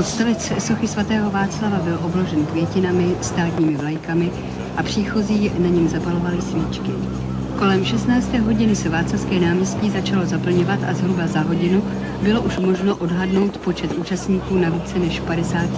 Podstavec sochy svatého Václava byl obložen květinami, státními vlajkami a příchozí na něm zapalovali svíčky. Kolem 16. hodiny se Václavské náměstí začalo zaplňovat a zhruba za hodinu bylo už možno odhadnout počet účastníků na více než 50 000.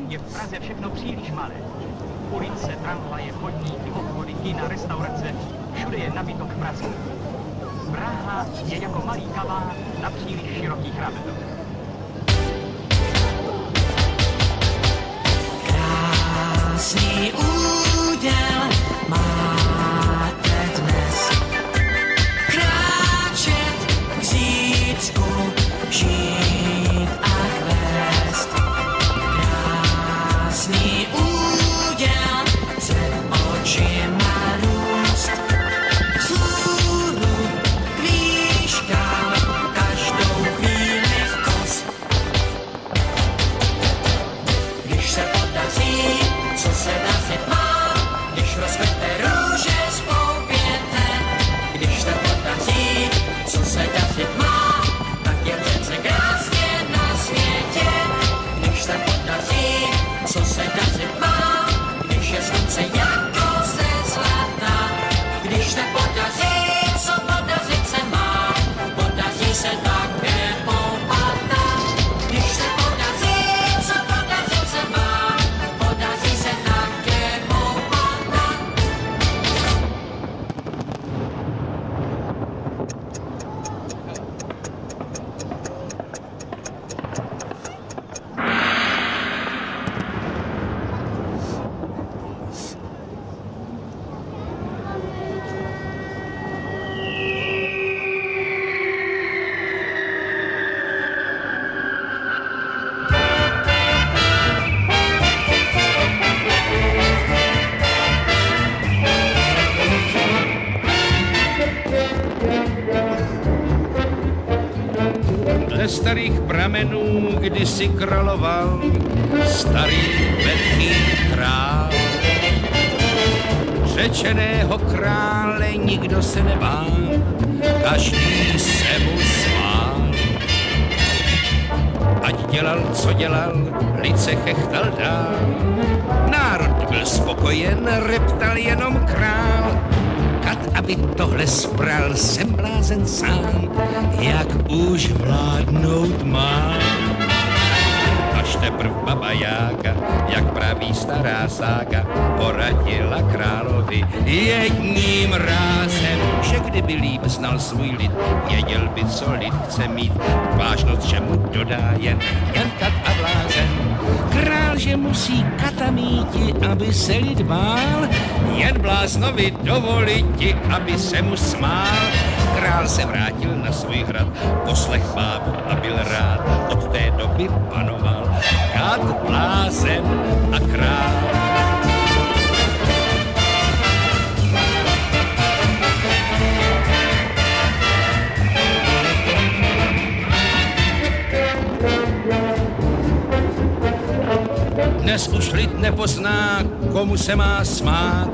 Je v Praze všechno příliš malé. Ulice, tramvaje, chodníky, obchody, kina, restaurace, všude je nabytok prací. Praha je jako malý kabát na příliš širokých ramenou. Krásný úděl máte dnes. Kráčet k zítřku, žít a kvést. Krásný úděl před očima růst. Vzhůru k výškám každou chvíli kost. Když se podaří, co se dařit má, když rozkvete růže z poupěte. Když se podaří, co se dařit má, tak je přece krásně na světě. Když se podaří, co se dařit má, když je slunce jako ze zlata. Když se podaří, co podařit se má, podaří se také poupata. Když se podaří, co podařit se má, podaří se také poupata. Dle starých pramenů kdysi královal starý velký král. Řečeného krále nikdo se nebál, každý se mu smál. Ať dělal, co dělal, lid se chechtal dál. Národ byl spokojen, reptal jenom král. Kat, aby tohle spral, jsem blázen sám, jak už vládnout má. Až teprv baba Jága, jak praví stará sága, poradila královi jedním rázem, že kdyby líp znal svůj lid, věděl by, co lid chce mít, vážnost, že mu dodá jen kat a blázen. Král, že musí kata míti, aby se lid bál, jen bláznovi dovoliti, aby se mu smál. Král se vrátil na svůj hrad, poslech bábu a byl rád, od té doby panoval kat, blázen a král. Dnes už lid nepozná, komu se má smát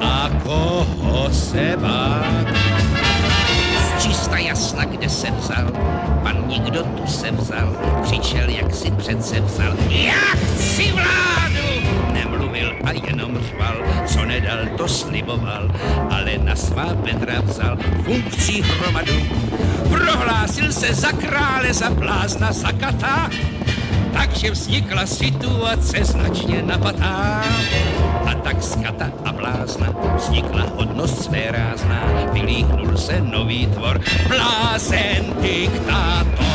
a koho se bát. Čista jasna, kde se vzal, pan nikdo tu se vzal, křičel, jak si přece vzal. Já chci vládu! Nemluvil a jenom řval, co nedal, to sliboval, ale na svá bedra vzal funkcí hromadu. Prohlásil se za krále, za blázna, za kata, takže vznikla situace značně napatá. A tak z kata a blázna vznikla hodnost svérázná, vylíhnul se nový tvor, blázen diktátor.